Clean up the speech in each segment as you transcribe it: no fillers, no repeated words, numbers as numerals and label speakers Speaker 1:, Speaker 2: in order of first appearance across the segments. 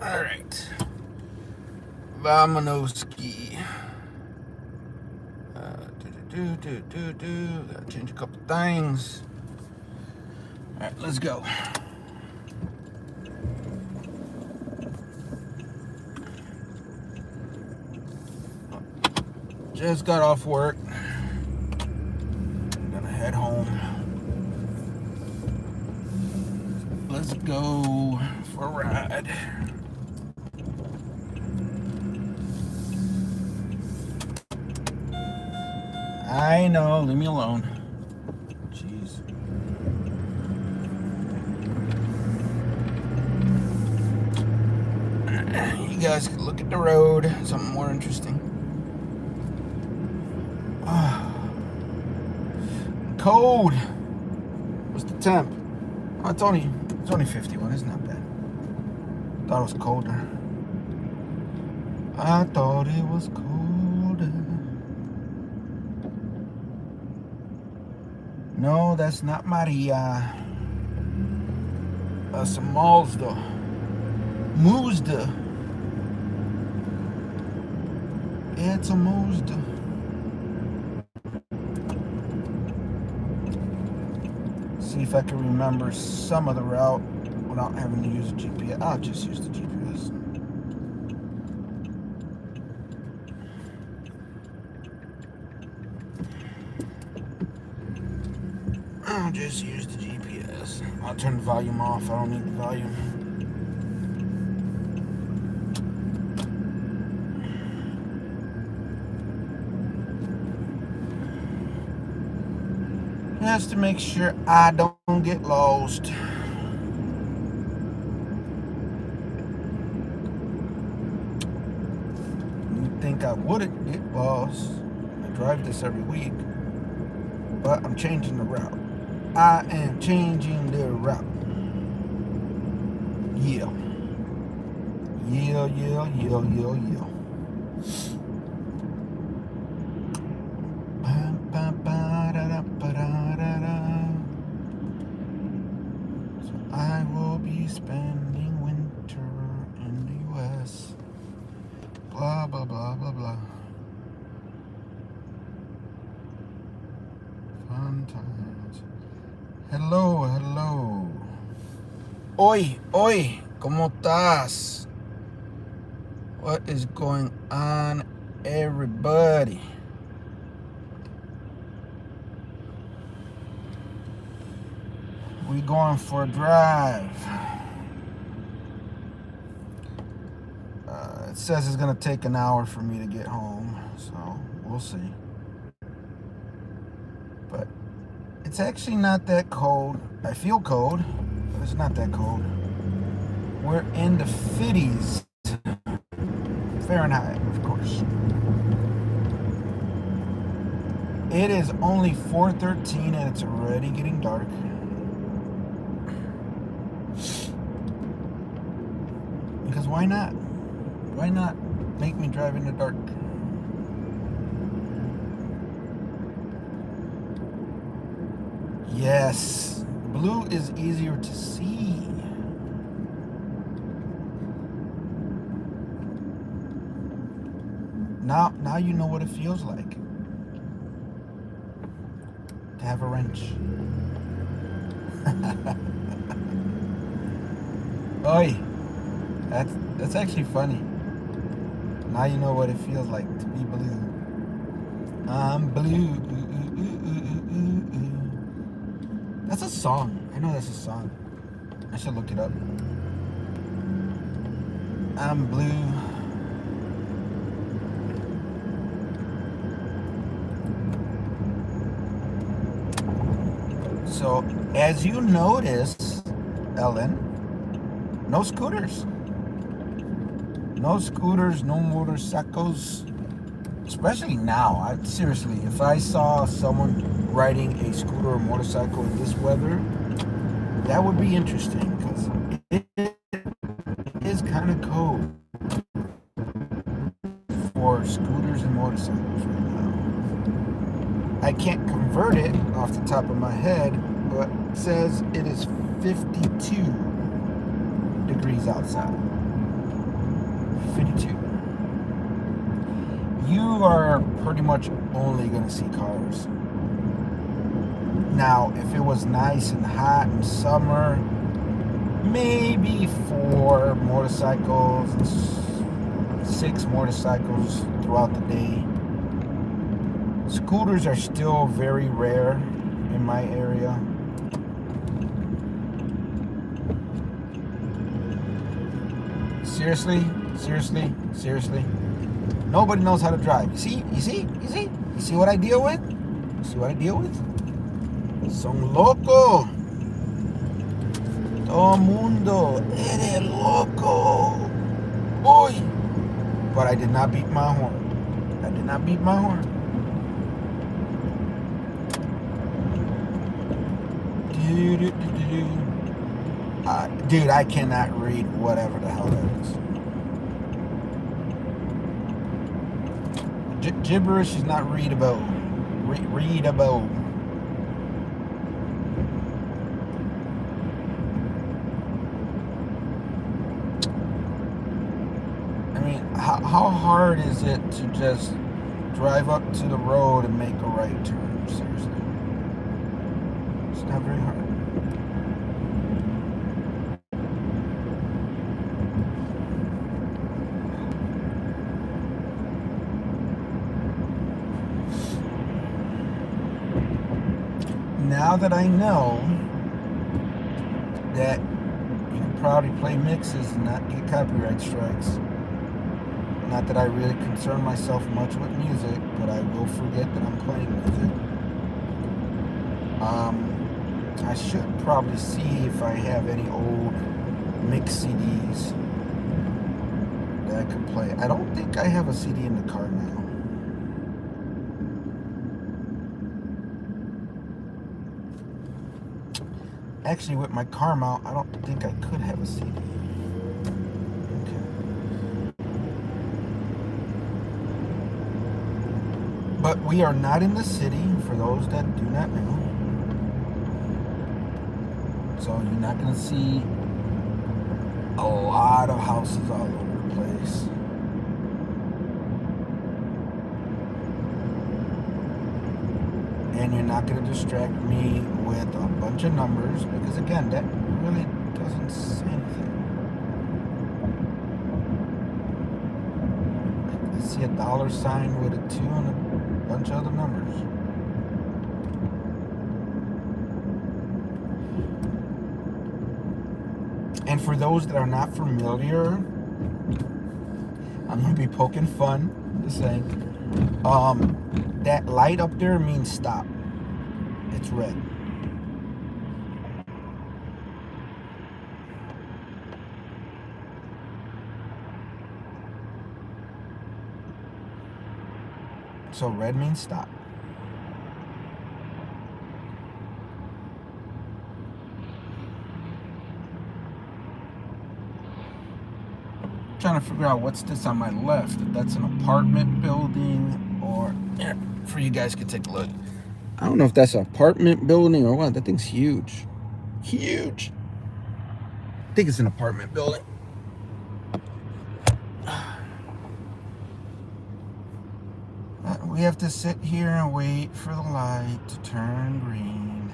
Speaker 1: Alright. Vamanoski. Gotta change a couple things. Alright, let's go. Just got off work. I'm gonna head home. Let's go for a ride. I know, leave me alone. Jeez. You guys can look at the road, something more interesting. Cold. What's the temp? Oh, it's only 51. It's not bad. Thought it was colder. I thought it was colder. No, that's not Maria. That's a Mazda. It's a Mazda. See if I can remember some of the route without having to use a GPS. I'll just use the GPS. I'll just use the GPS. I'll turn the volume off. I don't need the volume. Just to make sure I don't get lost. You'd think I wouldn't get lost. I drive this every week. But I'm changing the route. I am changing the route. Yeah. Yeah. So I will be spending winter in the U.S. Blah, blah, blah, blah, blah. Fun times. Hello. Oi, ¿cómo estás? What is going on, everybody? We going for a drive. It says it's gonna take an hour for me to get home, so we'll see. But it's actually not that cold. I feel cold, but it's not that cold. We're in the 50s. Fahrenheit, of course. It is only 4:13 and it's already getting dark. Because why not? Why not make me drive in the dark? Yes, blue is easier to see. Now you know what it feels like to have a wrench. Oi, that's actually funny. Now you know what it feels like to be blue. I'm blue. That's a song. I know that's a song. I should look it up. I'm blue. So, as you notice, Ellen, no scooters. No scooters, no motorcycles. Especially now. Seriously, if I saw someone riding a scooter or motorcycle in this weather, that would be interesting because it is kind of cold for scooters and motorcycles right now. I can't convert it off the top of my head, but it says it is 52 degrees outside. 52. You are pretty much only going to see cars. Now, if it was nice and hot in summer, maybe 4 motorcycles, 6 motorcycles throughout the day. Scooters are still very rare in my area. Seriously? Nobody knows how to drive. You see what I deal with? Son loco. Todo mundo eres loco. Uy. But I did not beat my horn. Dude, I cannot read whatever the hell that is. Gibberish is not readable. Readable. I mean, how hard is it to just drive up to the road and make a right turn? Seriously. It's not very hard. Now that I know that you can probably play mixes and not get copyright strikes, not that I really concern myself much with music, but I will forget that I'm playing music. I should probably see if I have any old mix CDs that I could play. I don't think I have a CD in the car now. Actually, with my car mount, I don't think I could have a CD. Okay. But we are not in the city, for those that do not know. So you're not going to see a lot of houses all over the place. And you're not going to distract me with a bunch of numbers, because again, that really doesn't say anything. I see a $sign with a 2 and a bunch of other numbers. And for those that are not familiar, I'm going to be poking fun, just saying. That light up there means stop. It's red. So red means stop. Trying to figure out what's this on my left. If that's an apartment building or here, for you guys could take a look. I don't know if that's an apartment building or what. That thing's huge. Huge. I think it's an apartment building. We have to sit here and wait for the light to turn green.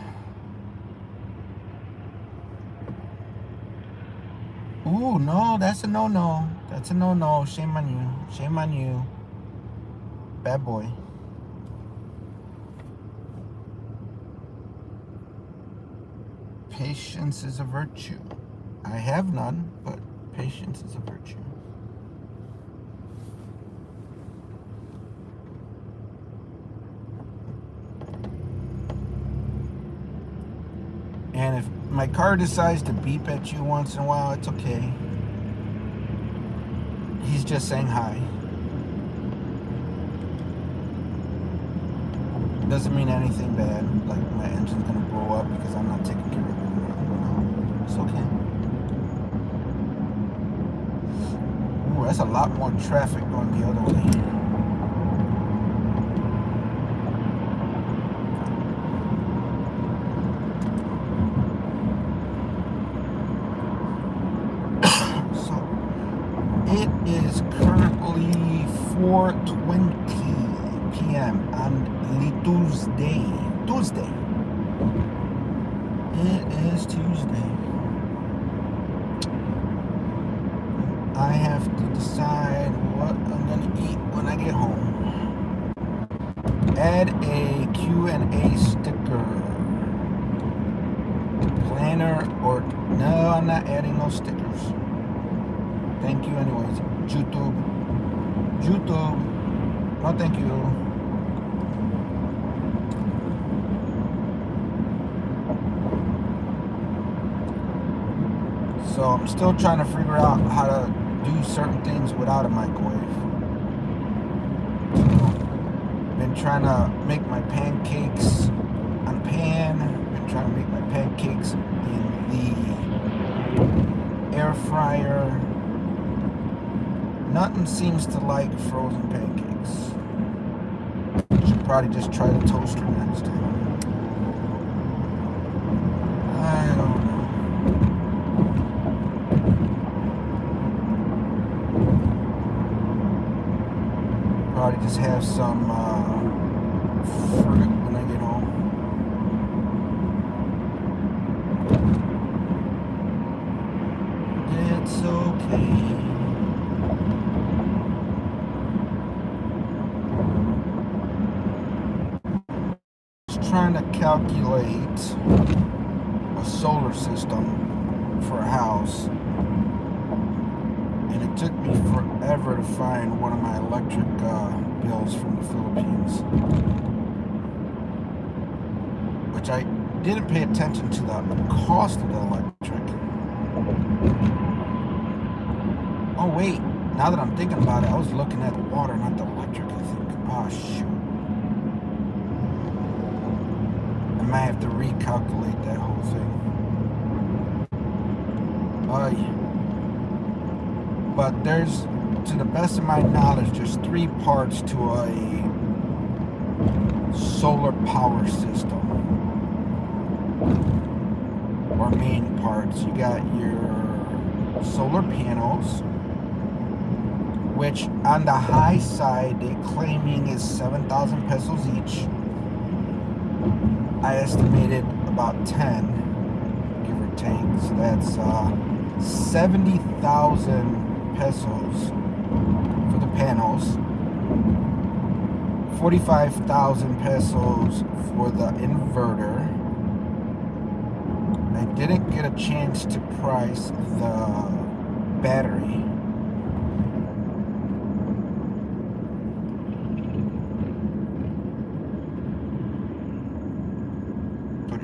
Speaker 1: Ooh, no, that's a no-no. That's a no-no. Shame on you. Shame on you. Bad boy. Patience is a virtue. I have none, but patience is a virtue. And if my car decides to beep at you once in a while, it's okay. He's just saying hi. Doesn't mean anything bad, like my engine's gonna blow up because I'm not taking care of it. It's okay. Ooh, that's a lot more traffic going the other way. It is currently 4:20 p.m. on Tuesday. Tuesday. It is Tuesday. I have to decide what I'm gonna eat when I get home. Add a Q&A sticker. Planner or no, I'm not adding no stickers. Thank you anyways. YouTube. No thank you. So I'm still trying to figure out how to do certain things without a microwave. Been trying to make my pancakes on a pan. Been trying to make my pancakes in the air fryer. Nothing seems to like frozen pancakes. Should probably just try the toaster next time. I don't know. Probably just have some fruit when I get home. It's okay. Trying to calculate a solar system for a house, and it took me forever to find one of my electric bills from the Philippines, which I didn't pay attention to the cost of the electric. Oh wait, now that I'm thinking about it, I was looking at the water, not the electric, I think. Oh shoot. I might have to recalculate that whole thing. But there's, to the best of my knowledge, there's 3 parts to a solar power system. Or main parts. You got your solar panels, which on the high side they're claiming is 7,000 pesos each. I estimated about 10, give or take. So that's 70,000 pesos for the panels, 45,000 pesos for the inverter. I didn't get a chance to price the battery.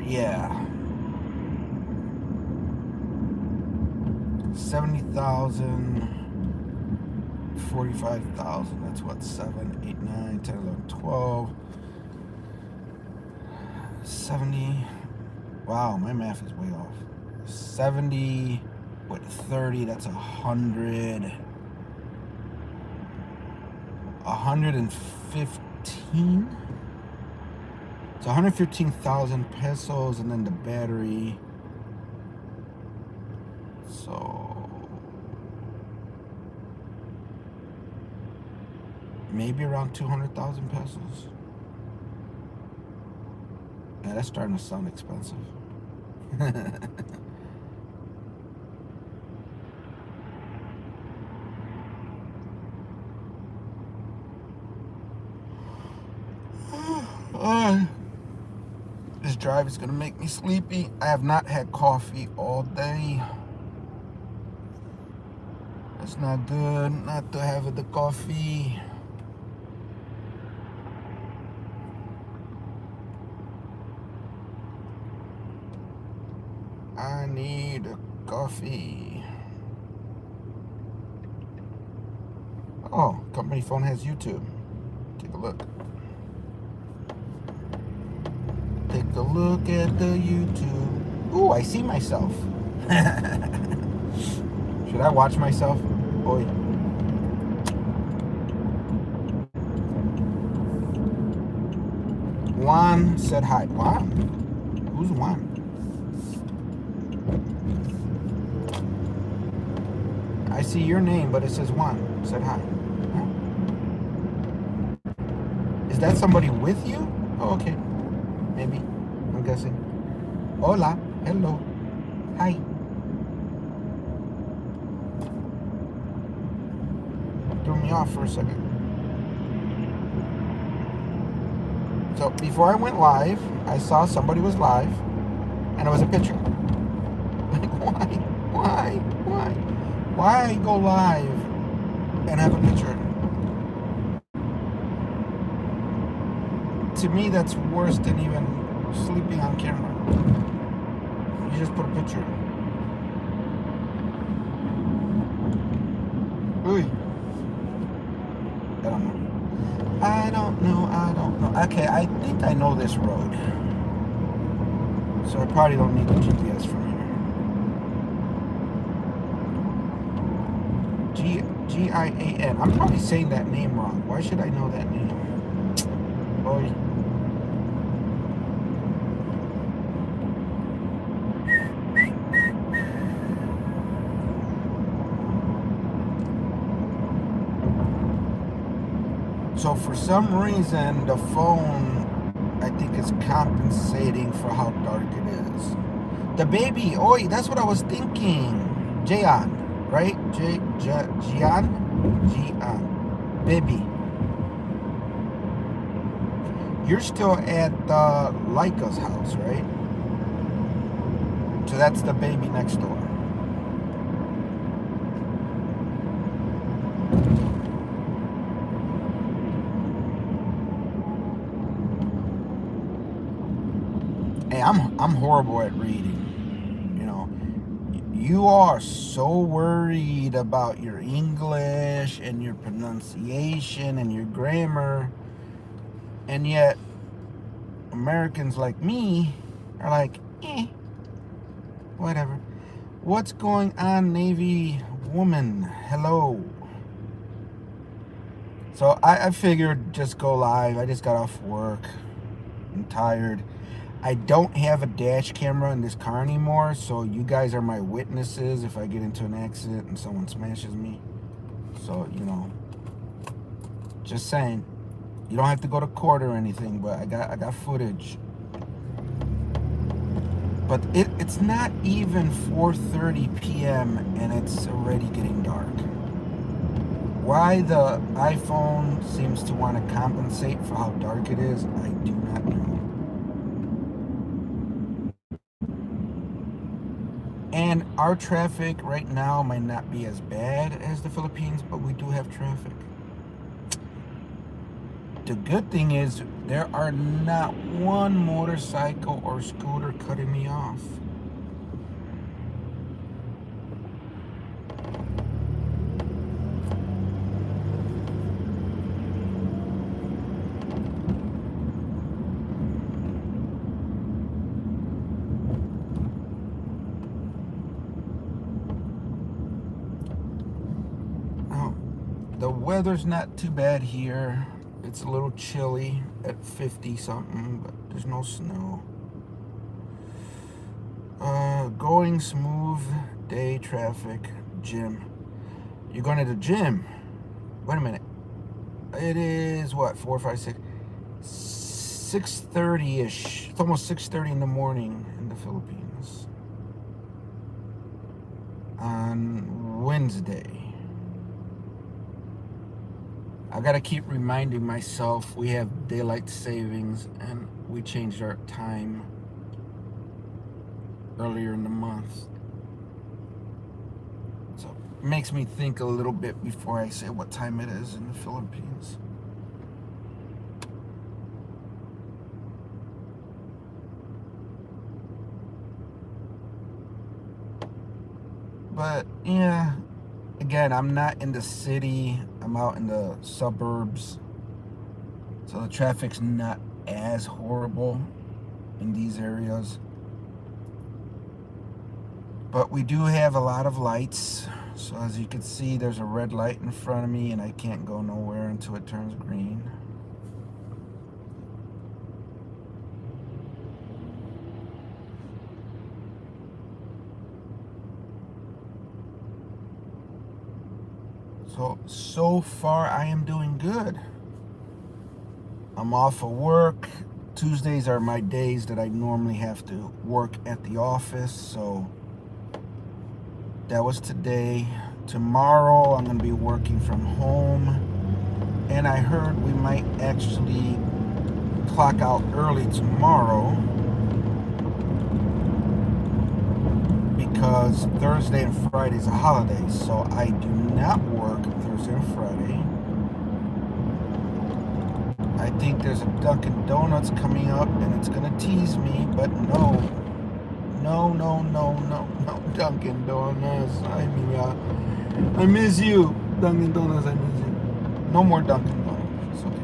Speaker 1: Yeah, 70,000, 45,000, that's what, 7, 8, 9, 10, 11, 12, 70, wow, my math is way off, 70 with 30, that's 100, 115, it's 115,000 pesos, and then the battery. So maybe around 200,000 pesos. Yeah, that's starting to sound expensive. This drive is gonna make me sleepy. I have not had coffee all day. It's not good not to have the coffee. I need a coffee. Oh, company phone has YouTube. Take a look. Take a look at the YouTube. Ooh, I see myself. Should I watch myself? Oi. Juan said hi. Juan? Who's Juan? I see your name, but it says Juan. It said hi. Huh? Is that somebody with you? Oh, okay. Maybe. I'm guessing. Hola. Hello. Hi. Threw me off for a second. So before I went live, I saw somebody was live, and it was a picture. Like, why go live and have a picture? To me, that's worse than even sleeping on camera. You just put a picture. Ooh. I don't know. Okay, I think I know this road. So I probably don't need the GPS from here. Gian. I'm probably saying that name wrong. Why should I know that name? Boy. So for some reason, the phone, I think, is compensating for how dark it is. The baby, oi, that's what I was thinking. Gian, right? Gian? Baby. You're still at Laika's house, right? So that's the baby next door. Hey, I'm horrible at reading. You know, you are so worried about your English and your pronunciation and your grammar, and yet Americans like me are like, whatever. What's going on, Navy woman? Hello. So I figured just go live. I just got off work. I'm tired. I don't have a dash camera in this car anymore, so you guys are my witnesses if I get into an accident and someone smashes me. So, just saying. You don't have to go to court or anything, but I got footage. But it's not even 4:30 p.m. and it's already getting dark. Why the iPhone seems to want to compensate for how dark it is, I do not know. And our traffic right now might not be as bad as the Philippines, but we do have traffic. The good thing is there are not one motorcycle or scooter cutting me off. Oh, the weather's not too bad here. It's a little chilly at 50 something, but there's no snow. Going smooth day traffic, gym. You're going to the gym. Wait a minute. It is what, 4, 5, 6, 6:30-ish. It's almost 6:30 in the morning in the Philippines. On Wednesday. I gotta keep reminding myself we have daylight savings and we changed our time earlier in the month. So it makes me think a little bit before I say what time it is in the Philippines. But yeah, again, I'm not in the city. I'm out in the suburbs. So the traffic's not as horrible in these areas. But we do have a lot of lights. So as you can see, there's a red light in front of me and I can't go nowhere until it turns green. So far I am doing good. I'm off of work. Tuesdays are my days that I normally have to work at the office, so that was today. Tomorrow I'm going to be working from home, and I heard we might actually clock out early tomorrow because Thursday and Friday is a holiday, so I do not work Thursday and Friday. I think there's a Dunkin' Donuts coming up and it's gonna tease me, but no, Dunkin' Donuts. I miss you, Dunkin' Donuts. I miss you. No more Dunkin' Donuts. It's okay.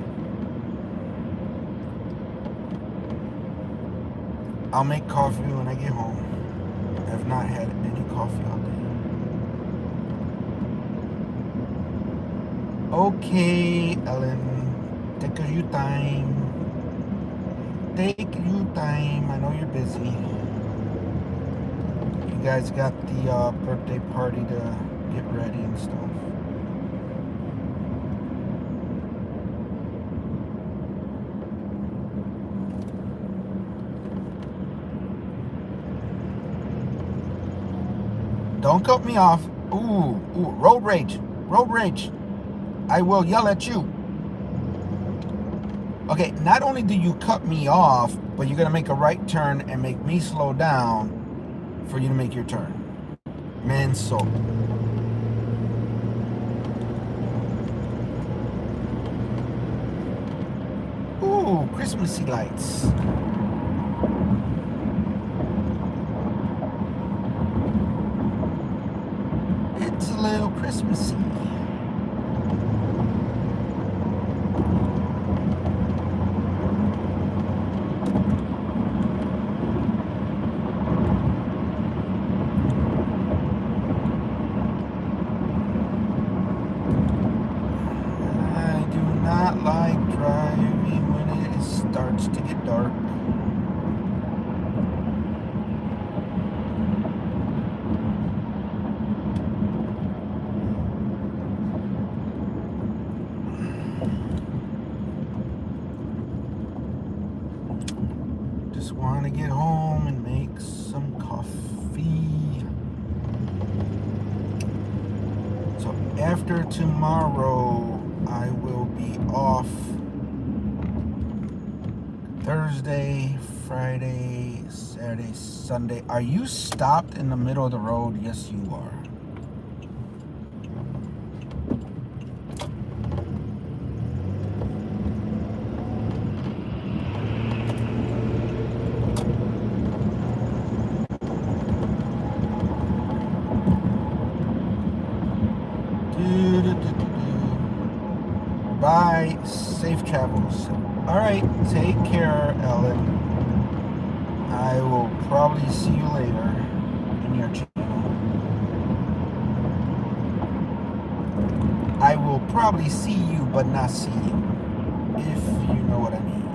Speaker 1: I'll make coffee when I get home. I've not had any coffee all day. Okay, Ellen. Take your time. Take your time. I know you're busy. You guys got the birthday party to get ready and stuff. Don't cut me off. Ooh, road rage. Road rage. I will yell at you. Okay, not only do you cut me off, but you're going to make a right turn and make me slow down for you to make your turn. Man, so. Ooh, Christmassy lights. It's a little Christmassy. Starts to get dark. Just want to get home and make some coffee. So after tomorrow, I will be off Thursday, Friday, Saturday, Sunday. Are you stopped in the middle of the road? Yes, you are. Bye. Safe travels. All right. Take care, Ellen. I will probably see you later in your channel. I will probably see you, but not see you, if you know what I mean.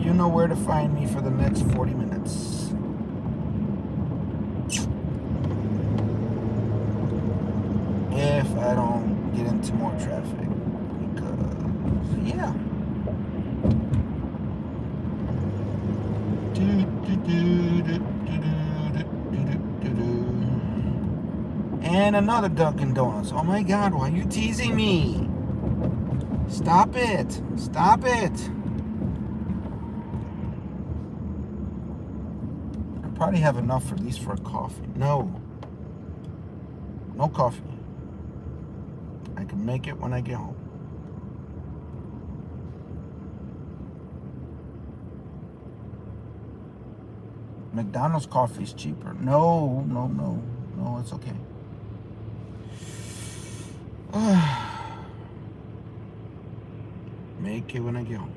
Speaker 1: You know where to find me for the next 40 minutes. If I don't get into more traffic, because yeah. And another Dunkin' Donuts. Oh my God, why are you teasing me? Stop it. Stop it. I probably have enough at least for a coffee. No coffee. I can make it when I get home. McDonald's coffee is cheaper. No, it's okay. Make it when I get home.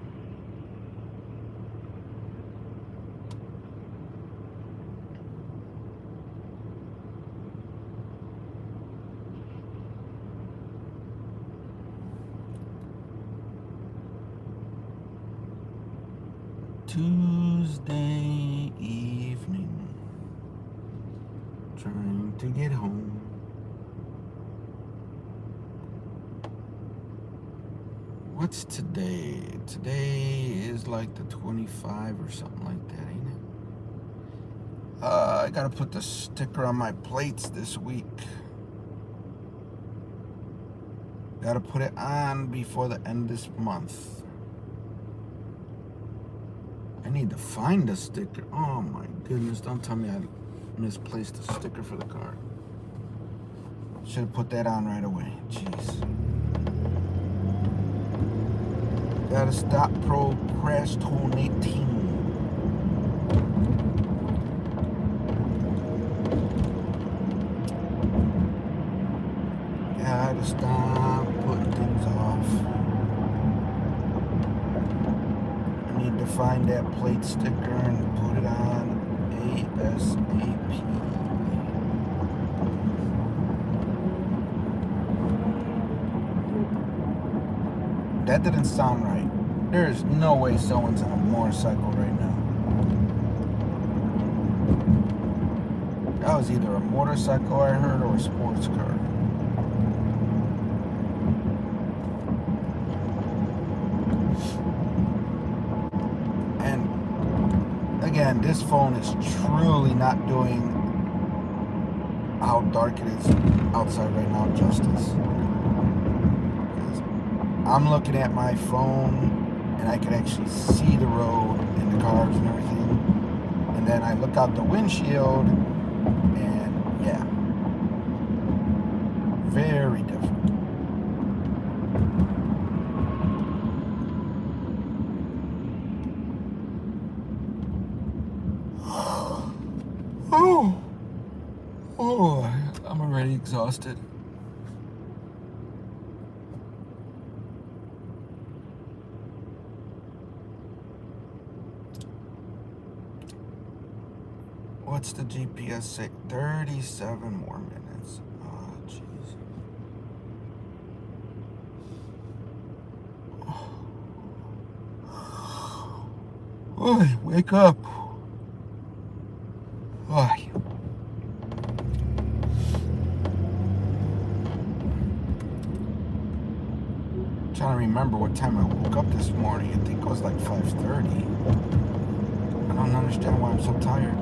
Speaker 1: Tuesday evening. Trying to get home. What's today? Today is like the 25 or something like that, ain't it? I gotta put the sticker on my plates this week. Gotta put it on before the end of this month. I need to find the sticker. Oh my goodness, don't tell me I misplaced the sticker for the car. Should have put that on right away. Jeez. Gotta stop procrastinating. Gotta stop putting things off. I need to find that plate sticker and put it on ASAP. That didn't sound right. There is no way someone's on a motorcycle right now. That was either a motorcycle I heard or a sports car. And again, this phone is truly not doing how dark it is outside right now justice. I'm looking at my phone and I can actually see the road and the cars and everything. And then I look out the windshield and yeah, very different. Oh, I'm already exhausted. What's the GPS say? 37 more minutes. Oh, jeez. Oh, wake up. Oh. Trying to remember what time I woke up this morning. I think it was like 5:30. I don't understand why I'm so tired.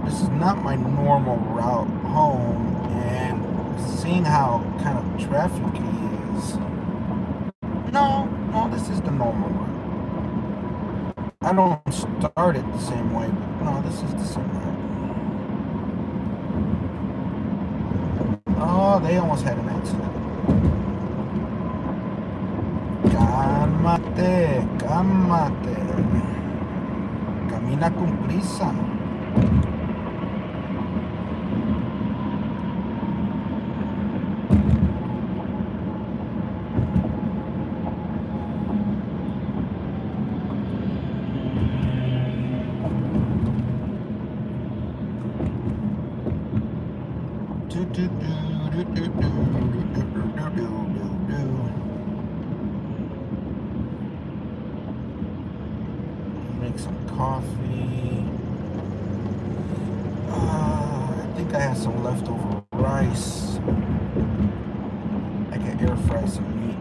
Speaker 1: This is not my normal route home, and seeing how kind of trafficy it is. No, this is the normal route. I don't start it the same way, but no, this is the same route. Oh, they almost had an accident. Cálmate, cálmate. Camina con prisa. Make some coffee. I think I have some leftover rice. I can air fry some meat.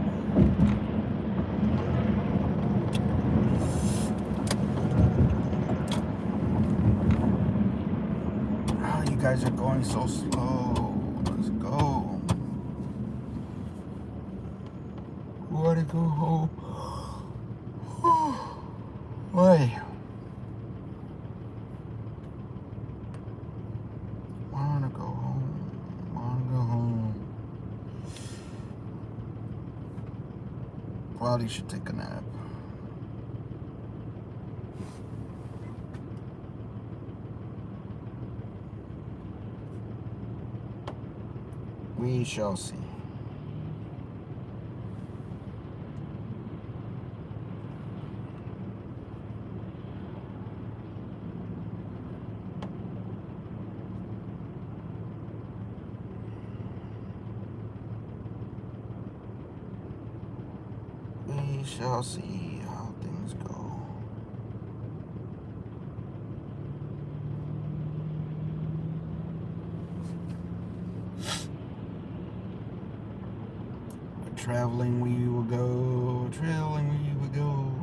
Speaker 1: Oh, you guys are going so slow. Let's go. Wanna go home? Why? Wanna go home? Wanna go home? Probably should take a nap. We shall see. We shall see how things go. Traveling we will go, traveling we will go.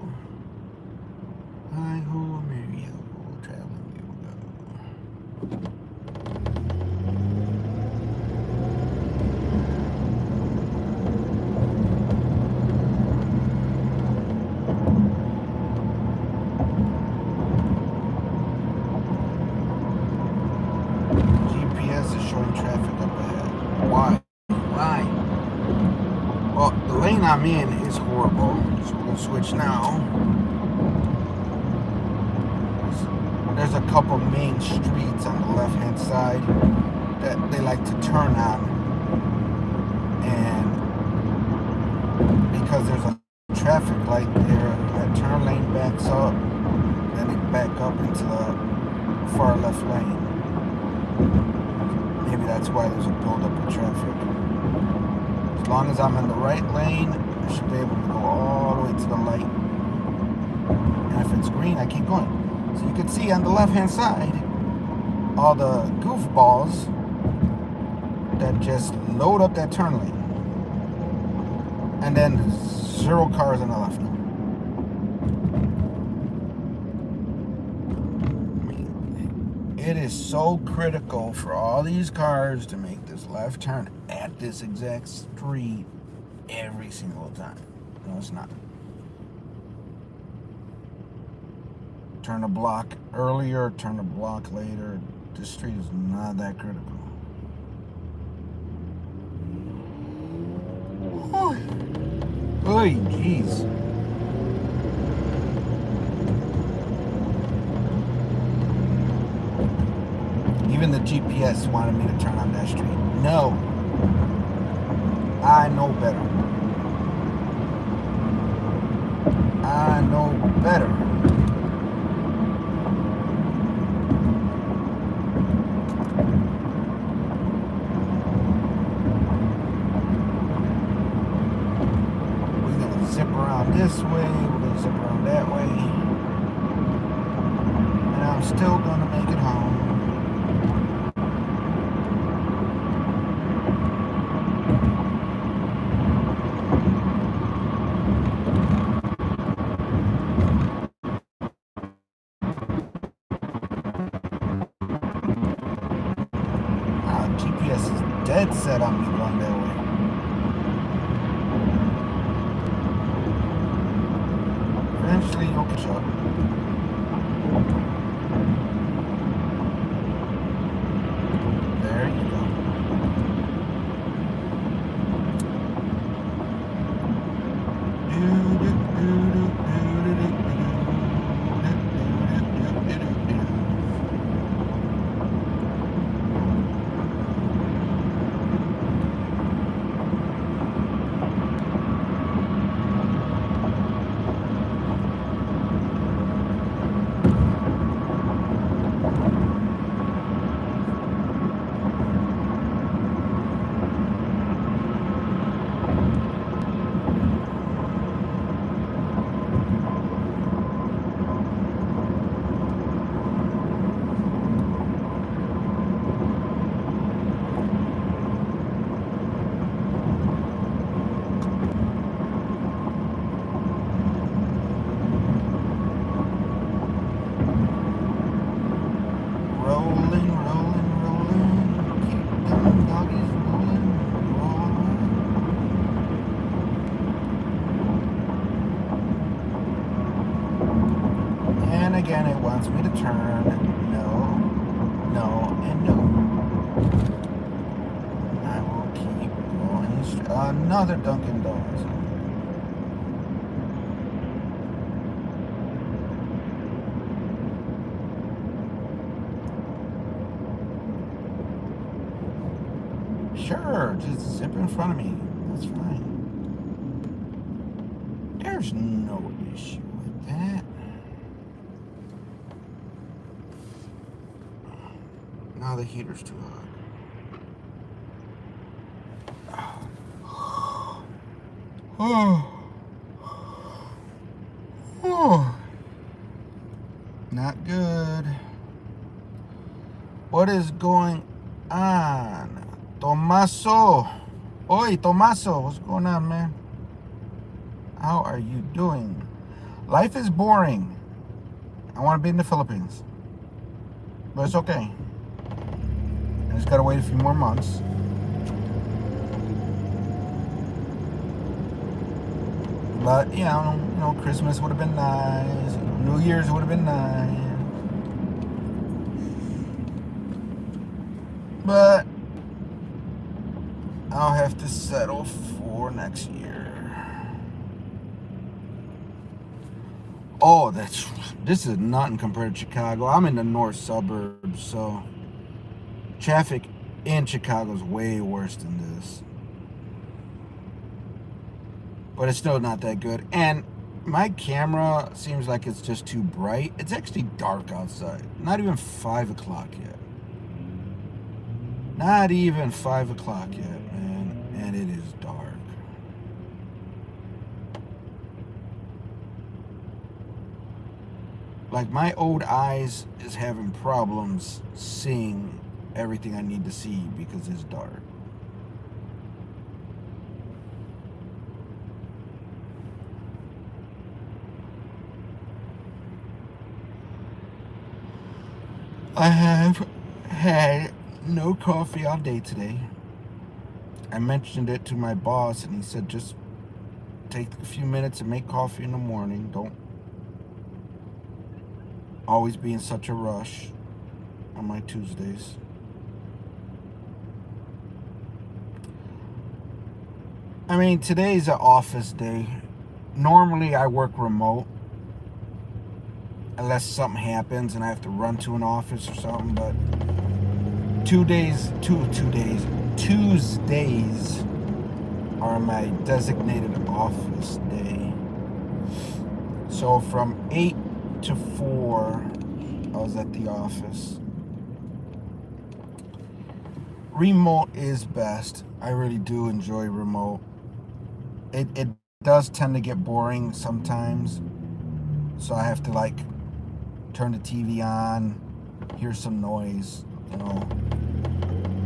Speaker 1: Hi ho, Mario, traveling we will go. GPS is showing traffic up ahead. Why? Why? Well, the lane I'm in is horrible, so we're going to switch now. There's a couple main streets on the left-hand side that they like to turn on. And because there's a traffic light there, that turn lane backs up, then it back up into the far left lane. Maybe that's why there's a buildup of traffic. As long as I'm in the right lane, I should be able to go all the way to the light. And if it's green, I keep going. So you can see on the left-hand side, all the goofballs that just load up that turn lane. And then 0 cars on the left. It is so critical for all these cars to make this left turn at this exact street every single time. No, it's not. Turn a block earlier, turn a block later. This street is not that critical. Oy, jeez. Even the GPS wanted me to turn on that street. No. I know better. I know better. We're going to zip around this way. We're going to zip around that way. And I'm still going to make it home. GPS is dead set on me going that way. Eventually you'll catch up. There you go. Again, it wants me to turn. No, no, and no. I will keep going straight. Another Dunkin' Donuts. Sure, just zip in front of me. That's fine. There's no issue with that. Now the heater's too hot. Oh. Oh, not good. What is going on? Tomaso. Oi, Tomaso. What's going on, man? How are you doing? Life is boring. I want to be in the Philippines. But it's okay. I just got to wait a few more months. But, Christmas would have been nice. New Year's would have been nice. But I'll have to settle for next year. Oh, this is nothing compared to Chicago. I'm in the north suburbs, so traffic in Chicago is way worse than this. But it's still not that good. And my camera seems like it's just too bright. It's actually dark outside. Not even 5 o'clock yet. Not even 5 o'clock yet, man. And it is dark. Like, my old eyes is having problems seeing everything I need to see because it's dark. I have had no coffee all day today. I mentioned it to my boss and he said just take a few minutes and make coffee in the morning. Don't always be in such a rush on my Tuesdays. I mean, today's an office day. Normally I work remote unless something happens and I have to run to an office or something, but Tuesdays are my designated office day. So from 8 to 4 I was at the office. Remote is best. I really do enjoy remote. It does tend to get boring sometimes, so I have to turn the TV on, hear some noise,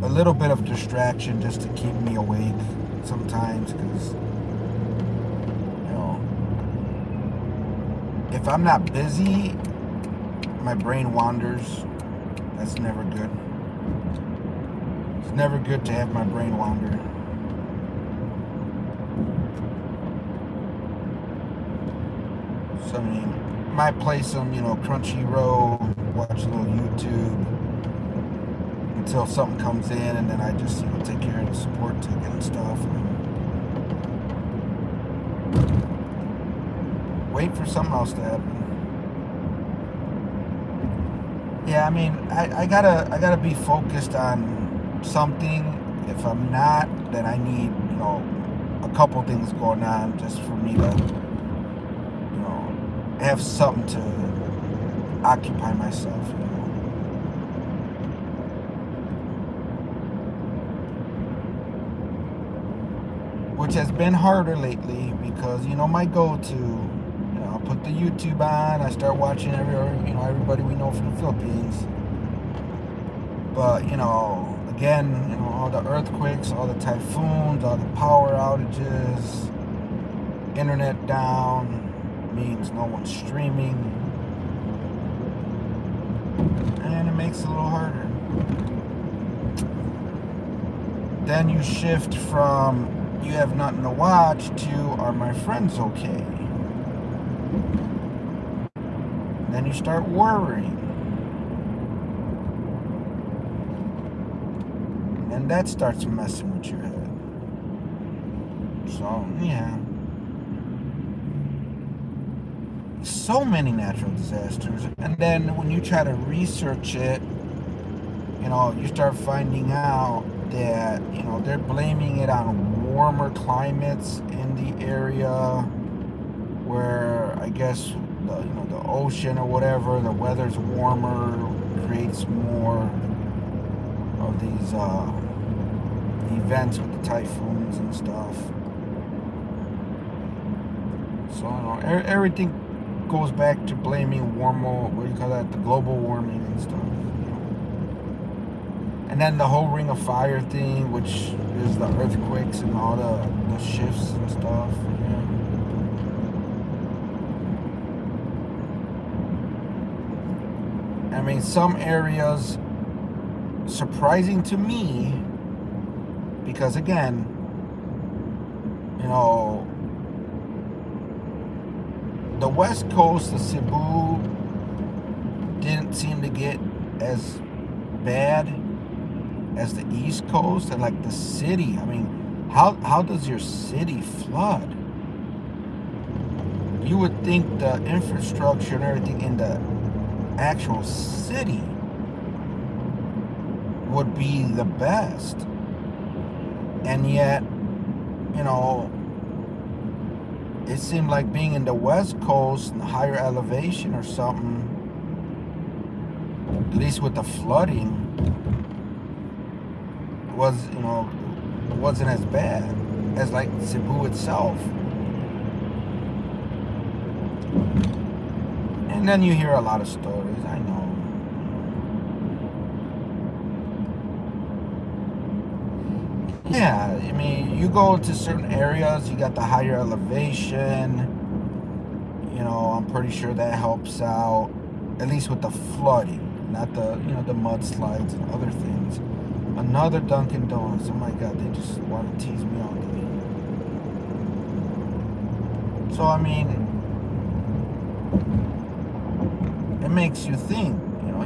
Speaker 1: a little bit of distraction just to keep me awake sometimes, because if I'm not busy, my brain wanders. That's never good. It's never good to have my brain wander. So I mean, might play some, Crunchyroll, watch a little YouTube until something comes in, and then I just, take care of the support ticket and stuff, and wait for something else to happen. Yeah, I mean, I gotta be focused on something. If I'm not, then I need, a couple things going on just for me to, have something to occupy myself, Which has been harder lately because, my go-to, I'll put the YouTube on, I start watching everybody we know from the Philippines. But, again, all the earthquakes, all the typhoons, all the power outages, internet down, means no one's streaming, and it makes it a little harder. Then you shift from you have nothing to watch to are my friends okay? Then you start worrying, and that starts messing with your head. So yeah, so many natural disasters, and then when you try to research it, you start finding out that they're blaming it on warmer climates in the area where I guess the ocean or whatever, the weather's warmer, creates more of these events with the typhoons and stuff. So everything goes back to blaming what do you call that, the global warming and stuff. And then the whole Ring of Fire thing, which is the earthquakes and all the shifts and stuff. Yeah. I mean, some areas, surprising to me, because again, you know, the West Coast, the Cebu, didn't seem to get as bad as the East Coast, and like the city. I mean, how does your city flood? You would think the infrastructure and everything in the actual city would be the best, and yet, you know, it seemed like being in the West Coast and higher elevation or something, at least with the flooding, wasn't as bad as like Cebu itself. And then you hear a lot of stories, I know. Yeah, I mean, you go to certain areas, you got the higher elevation, you know, I'm pretty sure that helps out, at least with the flooding, not the, the mudslides and other things. Another Dunkin' Donuts, oh my God, they just want to tease me all day. So, I mean, it makes you think,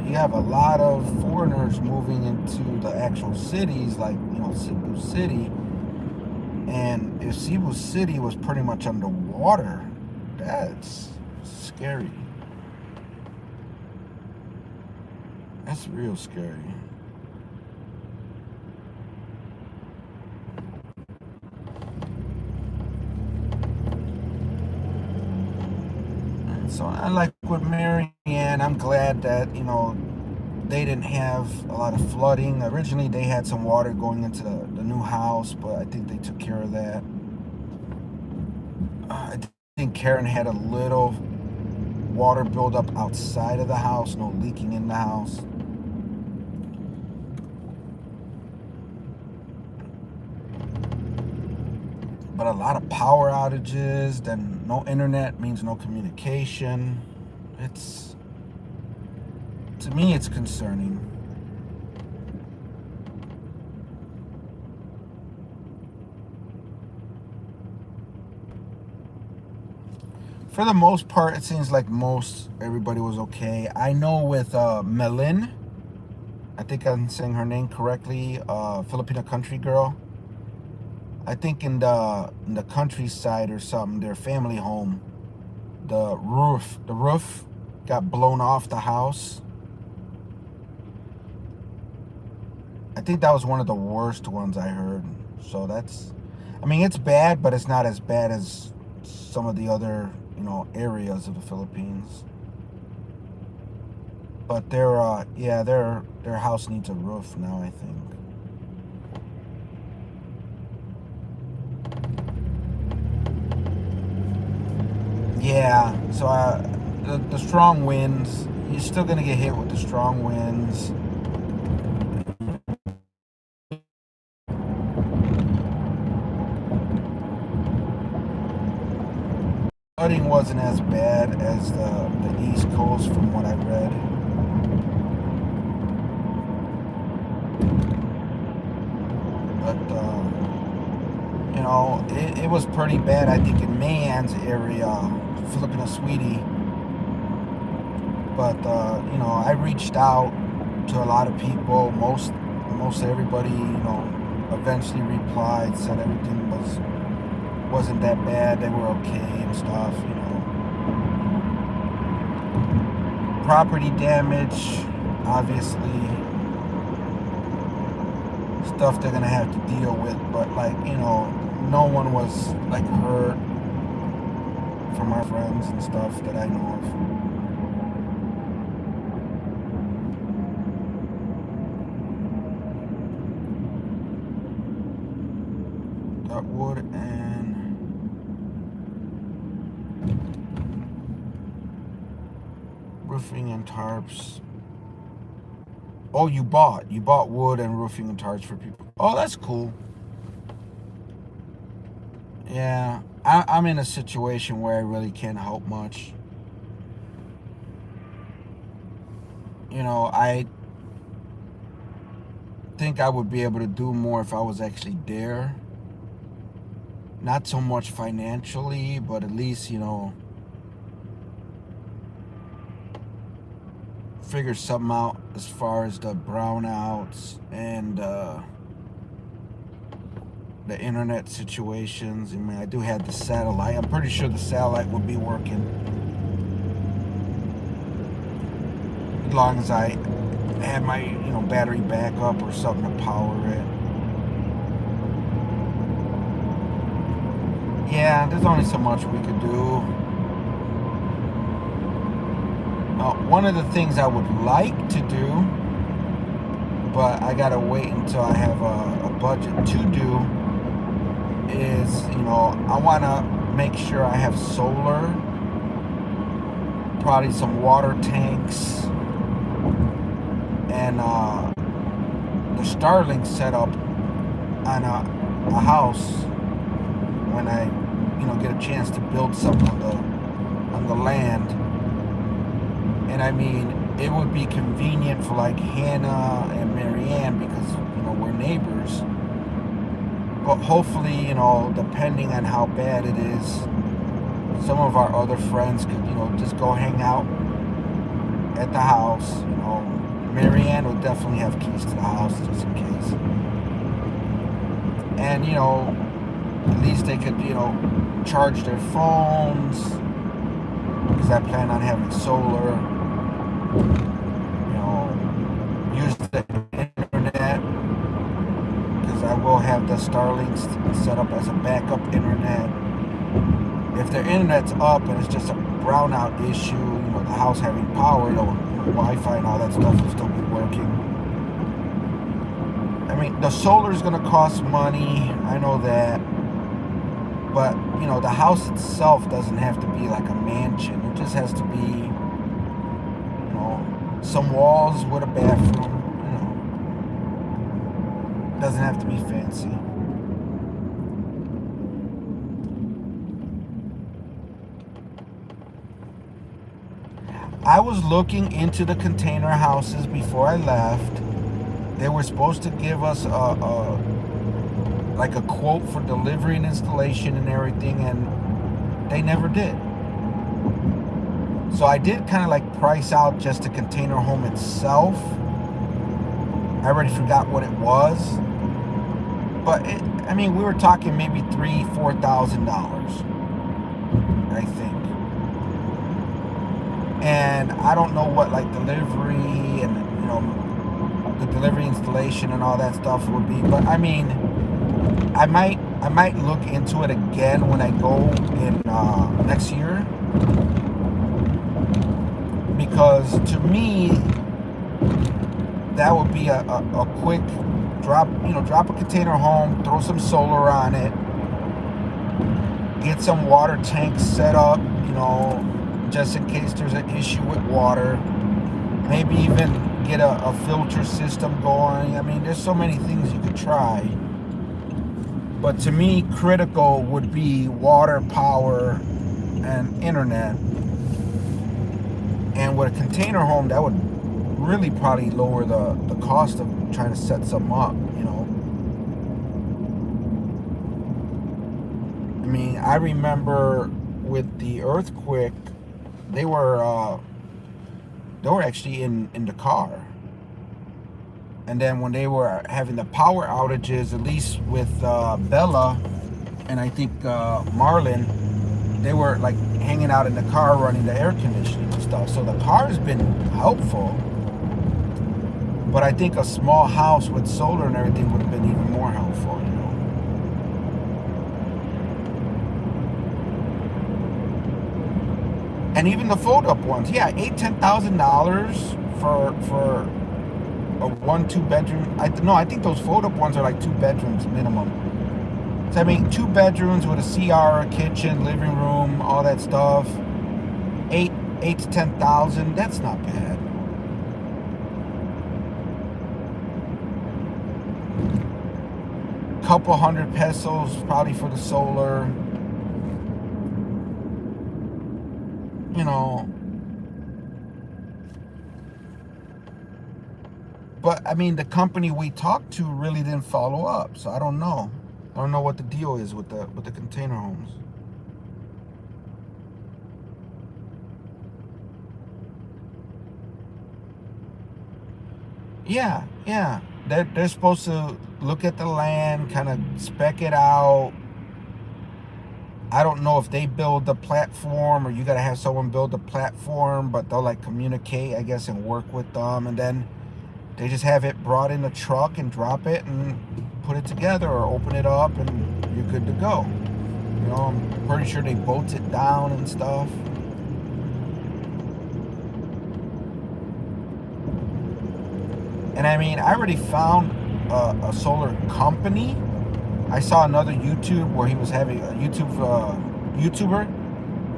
Speaker 1: you have a lot of foreigners moving into the actual cities, like, Cebu City. And if Cebu City was pretty much underwater, that's scary. That's real scary. And so, I like with Marianne, I'm glad that, they didn't have a lot of flooding. Originally, they had some water going into the new house, but I think they took care of that. I think Karen had a little water buildup outside of the house, no leaking in the house. But a lot of power outages, then no internet means no communication. To me, it's concerning. For the most part, it seems like everybody was okay. I know with Melin, I think I'm saying her name correctly, Filipino country girl. I think in the countryside or something, their family home, the roof got blown off the house. I think that was one of the worst ones I heard. So it's bad, but it's not as bad as some of the other, areas of the Philippines. But their house needs a roof now, I think. Yeah, so the strong winds, you're still gonna get hit with the strong winds. Flooding wasn't as bad as the East Coast from what I read. But, it was pretty bad, I think, in Mayan's area, Filipino Sweetie. But, I reached out to a lot of people. Most everybody, eventually replied, said everything wasn't that bad, they were okay and stuff, Property damage, obviously, stuff they're gonna have to deal with, but no one was hurt from our friends and stuff that I know of. Got wood and roofing and tarps. Oh, you bought wood and roofing and tarps for people. Oh, that's cool. Yeah, I'm in a situation where I really can't help much. I think I would be able to do more if I was actually there. Not so much financially, but at least, figure something out as far as the brownouts and the internet situations. I mean, I do have the satellite. I'm pretty sure the satellite will be working as long as I had my battery backup or something to power it. Yeah, there's only so much we could do. One of the things I would like to do, but I gotta wait until I have a budget to do, is I want to make sure I have solar, probably some water tanks, and the Starlink set up on a house when I get a chance to build something on the land. And I mean, it would be convenient for like Hannah and Marianne because we're neighbors. But hopefully, depending on how bad it is, some of our other friends could just go hang out at the house. Marianne will definitely have keys to the house just in case. And at least they could charge their phones, because I plan on having solar. Use the internet, because I will have the Starlink set up as a backup internet. If their internet's up and it's just a brownout issue, the house having power, Wi-Fi and all that stuff will still be working. I mean, the solar is going to cost money, I know that. But, the house itself doesn't have to be like a mansion. It just has to be, some walls with a bathroom, Doesn't have to be fancy. I was looking into the container houses before I left. They were supposed to give us a quote for delivery and installation and everything, and they never did. So I did kind of price out just the container home itself. I already forgot what it was, but we were talking maybe $3,000-$4,000, I think. And I don't know what delivery and the delivery installation and all that stuff would be, but I might look into it again when I go in next year, because to me that would be a quick drop a container home, throw some solar on it, get some water tanks set up, just in case there's an issue with water, maybe even get a filter system going. There's so many things you could try. But to me, critical would be water, power, and internet. And with a container home, that would really probably lower the cost of trying to set something up, I remember with the earthquake, they were actually in the car. And then when they were having the power outages, at least with Bella and I think Marlon, they were hanging out in the car running the air conditioning and stuff. So the car has been helpful. But I think a small house with solar and everything would have been even more helpful, And even the fold-up ones, yeah, $8,000-$10,000 for a 1-2 bedroom. I think those fold-up ones are 2 bedrooms minimum. So 2 bedrooms with a CR, a kitchen, living room, all that stuff. 8 to 10,000. That's not bad. Couple hundred pesos probably for the solar. You know, but I mean, the company we talked to really didn't follow up, so I don't know. I don't know what the deal is with the container homes. Yeah, yeah. They're supposed to look at the land, kind of spec it out. I don't know if they build the platform or you got to have someone build the platform, but they'll like communicate, I guess, and work with them, and then they just have it brought in a truck and drop it and put it together or open it up and you're good to go. You know, I'm pretty sure they bolt it down and stuff. And I mean, I already found a solar company. I saw another YouTuber where he was having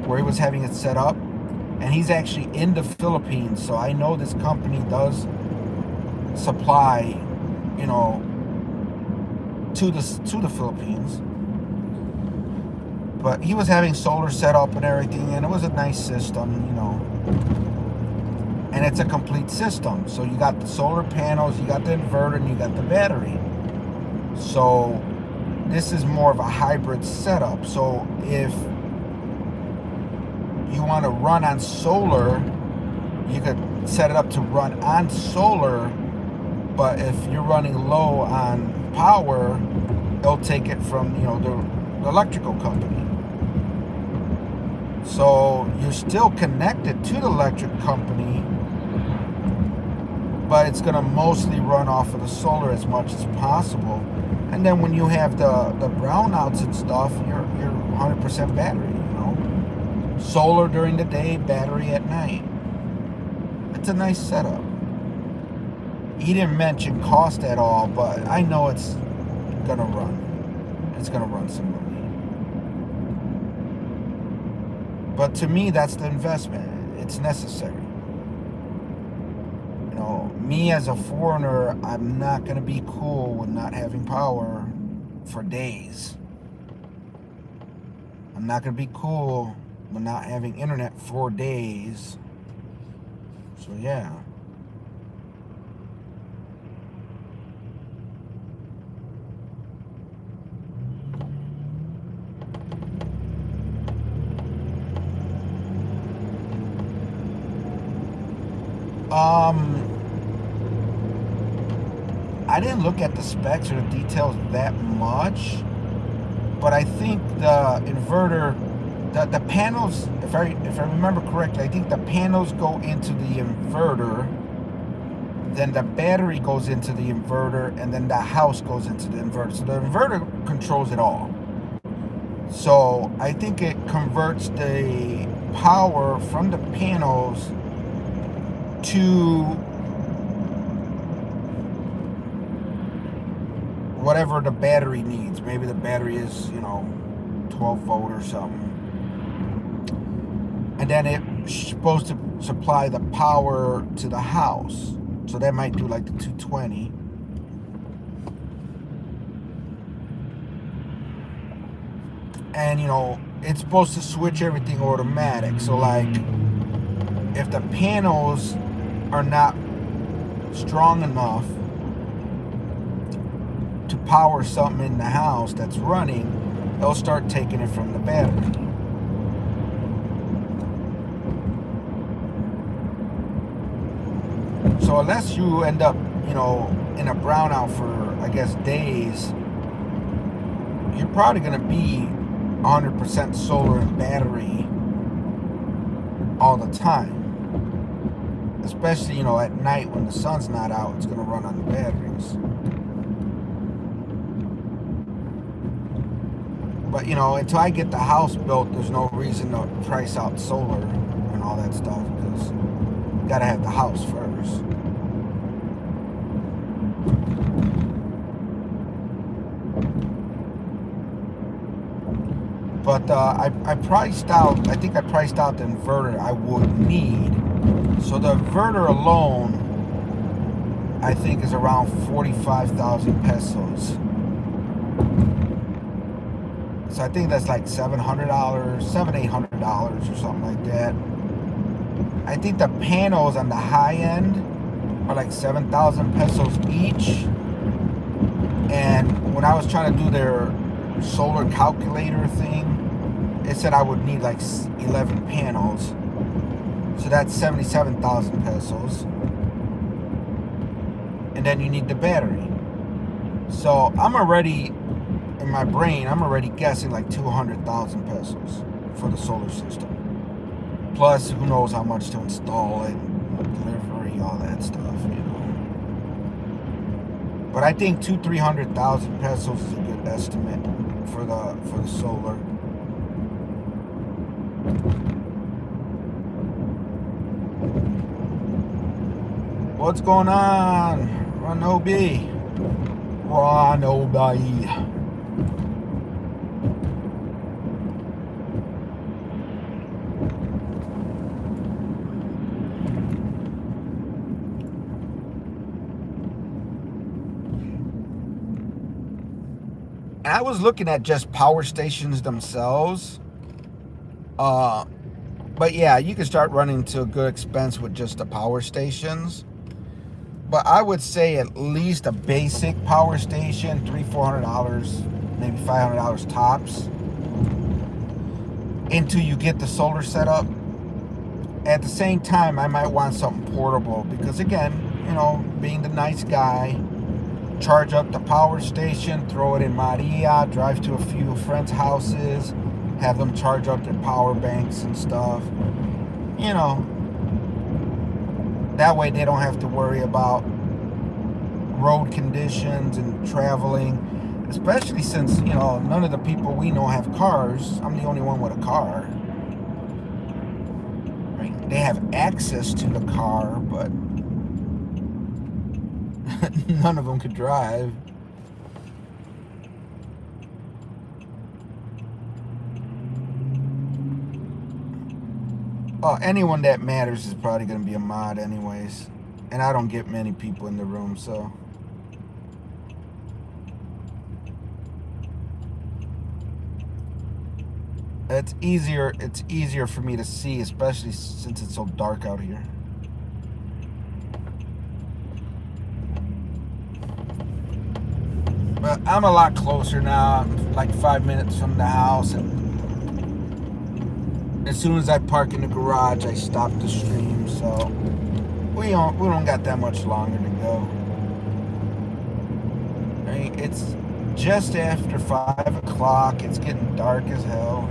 Speaker 1: where he was having it set up, and he's actually in the Philippines. So I know this company does supply, you know, to the Philippines. But he was having solar set up and everything, and it was a nice system, you know. And it's a complete system. So you got the solar panels, you got the inverter, and you got the battery. So this is more of a hybrid setup. So if you want to run on solar, you could set it up to run on solar, but if you're running low on power, they'll take it from, you know, the electrical company. So you're still connected to the electric company, but it's going to mostly run off of the solar as much as possible. And then when you have the brownouts and stuff, you're 100% battery, you know. Solar during the day, battery at night. It's a nice setup. He didn't mention cost at all, but I know it's going to run. It's going to run some money. But to me, that's the investment. It's necessary. You know, me as a foreigner, I'm not going to be cool with not having power for days. I'm not going to be cool with not having internet for days. So yeah. I didn't look at the specs or the details that much, but I think the inverter, the panels, if I remember correctly, I think the panels go into the inverter, then the battery goes into the inverter, and then the house goes into the inverter. So the inverter controls it all. So I think it converts the power from the panels to whatever the battery needs. Maybe the battery is, you know, 12 volt or something. And then it's supposed to supply the power to the house. So that might do like the 220. And, you know, it's supposed to switch everything automatic. So, like, if the panels are not strong enough to power something in the house that's running, they'll start taking it from the battery. So unless you end up, you know, in a brownout for, I guess, days, you're probably going to be 100% solar and battery all the time. Especially, you know, at night when the sun's not out, it's going to run on the batteries. But, you know, until I get the house built, there's no reason to price out solar and all that stuff, because you got to have the house first. But I priced out, I think I priced out the inverter I would need. So the inverter alone, I think, is around 45,000 pesos. So I think that's like $700, $800 or something like that. I think the panels on the high end are like 7,000 pesos each. And when I was trying to do their solar calculator thing, it said I would need like 11 panels. So that's 77,000 pesos. And then you need the battery. So I'm already, in my brain, I'm already guessing like 200,000 pesos for the solar system. Plus, who knows how much to install it, delivery, all that stuff, you know. But I think 200,000-300,000 pesos is a good estimate for the solar. What's going on, Ranobi? And I was looking at just power stations themselves. But yeah, you can start running to a good expense with just the power stations. But I would say at least a basic power station, $300-400, maybe $500 tops, until you get the solar set up. At the same time, I might want something portable because, again, you know, being the nice guy, charge up the power station, throw it in Maria, drive to a few friends' houses, have them charge up their power banks and stuff. You know, that way they don't have to worry about road conditions and traveling, especially since, you know, none of the people we know have cars. I'm the only one with a car. Right? They have access to the car, but none of them could drive. Oh, anyone that matters is probably going to be a mod anyways. And I don't get many people in the room, so. It's easier for me to see, especially since it's so dark out here. But I'm a lot closer now. I'm like 5 minutes from the house, and as soon as I park in the garage, I stop the stream. So we don't got that much longer to go. I mean, it's just after 5 o'clock. It's getting dark as hell.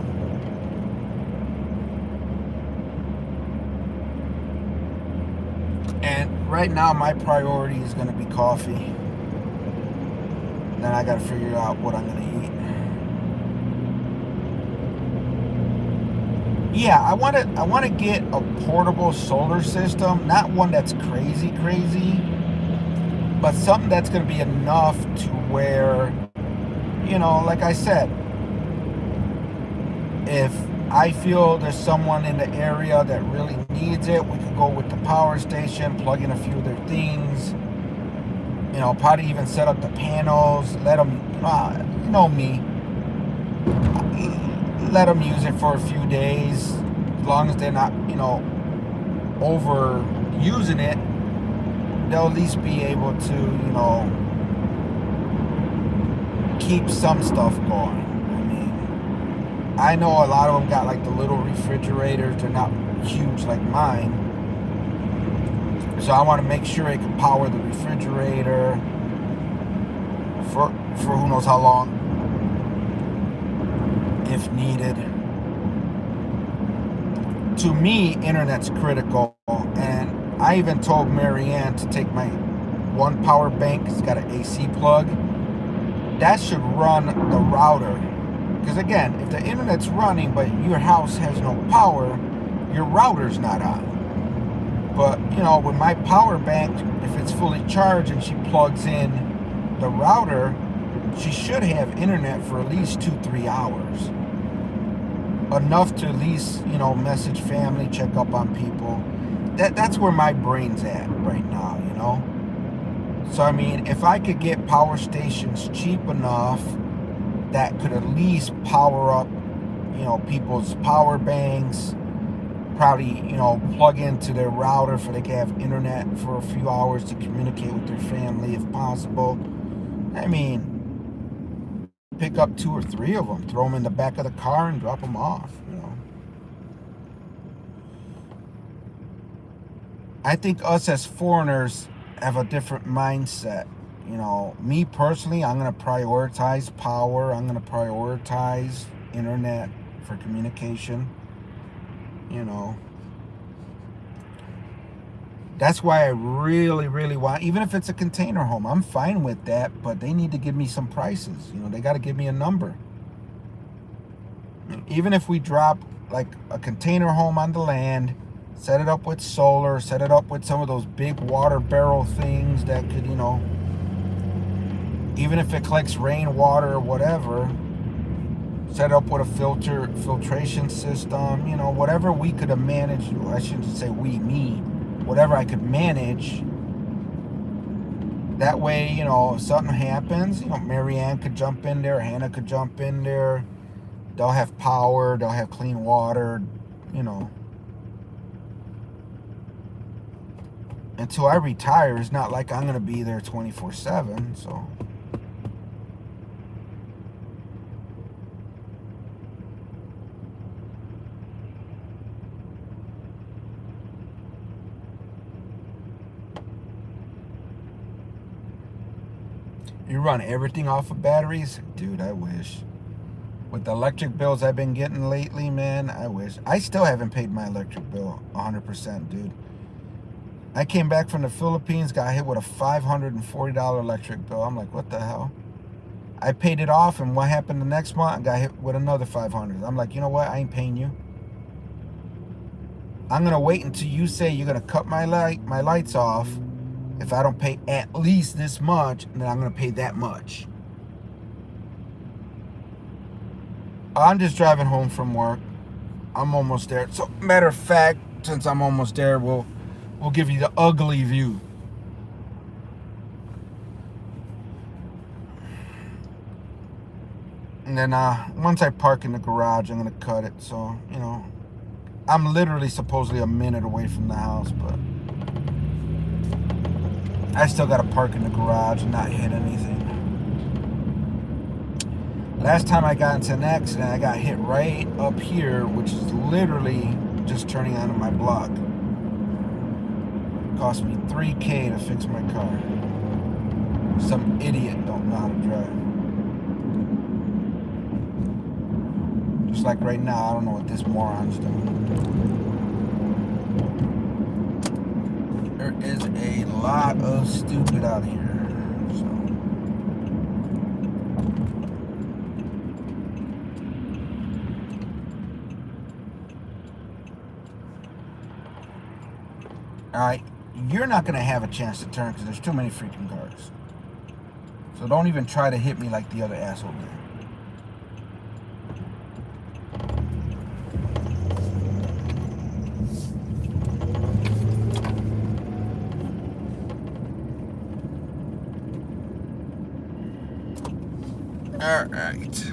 Speaker 1: And right now, my priority is going to be coffee. Then I got to figure out what I'm going to eat. Yeah, I want to get a portable solar system, not one that's crazy, but something that's going to be enough to where, you know, like I said, if I feel there's someone in the area that really needs it, we could go with the power station, plug in a few of their things, you know, probably even set up the panels, let them, you know me, let them use it for a few days, as long as they're not, you know, overusing it. They'll at least be able to, you know, keep some stuff going. I mean, I know a lot of them got like the little refrigerators. They're not huge like mine. So I want to make sure it can power the refrigerator for who knows how long, if needed. To me, internet's critical, and I even told Marianne to take my one power bank. It's got an AC plug. That should run the router. Because again, if the internet's running but your house has no power, your router's not on. But, you know, with my power bank, if it's fully charged and she plugs in the router, she should have internet for at least 2-3 hours. enough to at least, message family, check up on people. That's where my brain's at right now. So I mean, if I could get power stations cheap enough that could at least power up, people's power banks, probably, plug into their router so they can have internet for a few hours to communicate with their family if possible. I mean, pick up 2 or 3 of them, throw them in the back of the car and drop them off. I think us as foreigners have a different mindset. Me personally, I'm going to prioritize power. I'm going to prioritize internet for communication. That's why I really, really want, even if it's a container home, I'm fine with that, but they need to give me some prices. They got to give me a number. Even if we drop like a container home on the land, set it up with solar, set it up with some of those big water barrel things that could, even if it collects rainwater or whatever, set up with a filtration system, whatever we could have managed. I shouldn't say we, me, whatever I could manage. That way, if something happens, Marianne could jump in there, Hannah could jump in there. They'll have power, they'll have clean water, Until I retire, it's not like I'm going to be there 24/7, so. You run everything off of batteries? Dude, I wish. With the electric bills I've been getting lately, man, I wish. I still haven't paid my electric bill 100%, dude. I came back from the Philippines, got hit with a $540 electric bill. I'm like, what the hell? I paid it off, and what happened the next month? I got hit with another $500. I'm like, you know what? I ain't paying you. I'm going to wait until you say you're going to cut my lights off. If I don't pay at least this much, then I'm going to pay that much. I'm just driving home from work. I'm almost there. So, matter of fact, since I'm almost there, we'll give you the ugly view. And then once I park in the garage, I'm going to cut it. So, I'm literally supposedly a minute away from the house, but I still got to park in the garage and not hit anything. Last time I got into an accident, I got hit right up here, which is literally just turning onto my block. It cost me $3,000 to fix my car. Some idiot don't know how to drive. Just like right now, I don't know what this moron's doing. There is a lot of stupid out here. So. Alright, you're not going to have a chance to turn because there's too many freaking cars. So don't even try to hit me like the other asshole did. Alright.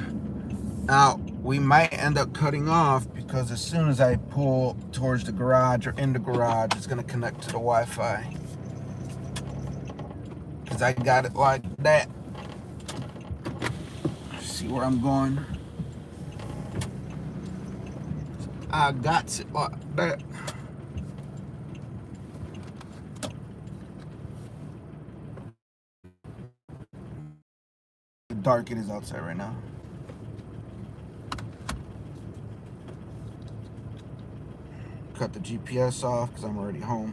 Speaker 1: Now, we might end up cutting off because as soon as I pull towards the garage or in the garage, it's going to connect to the Wi-Fi. Because I got it like that. See where I'm going? I got it like that. How dark it is outside right now. Cut the GPS off because I'm already home.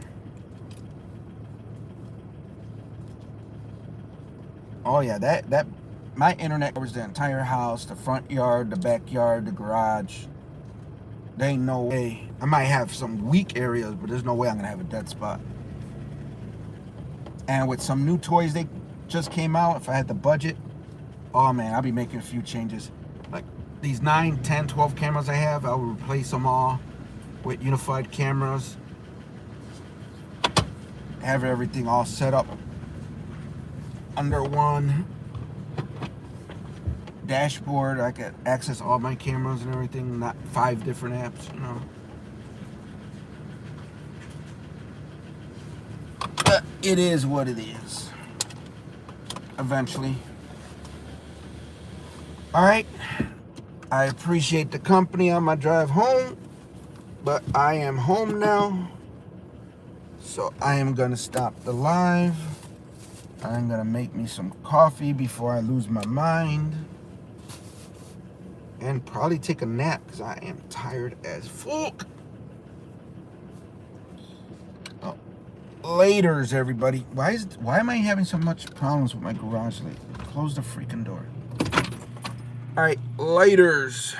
Speaker 1: Oh yeah, that my internet covers the entire house, the front yard, the backyard, the garage. There ain't no way. I might have some weak areas, but there's no way I'm gonna have a dead spot. And with some new toys they just came out, if I had the budget, oh man, I'll be making a few changes. Like these 9, 10, 12 cameras I have, I'll replace them all with unified cameras. Have everything all set up under one dashboard. I can access all my cameras and everything, not 5 different apps, you know. But it is what it is. Eventually. Alright. I appreciate the company on my drive home, but I am home now. So I am gonna stop the live. I'm gonna make me some coffee before I lose my mind. And probably take a nap because I am tired as fuck. Oh, laters, everybody. Why am I having so much problems with my garage lately? Close the freaking door. All right, laters.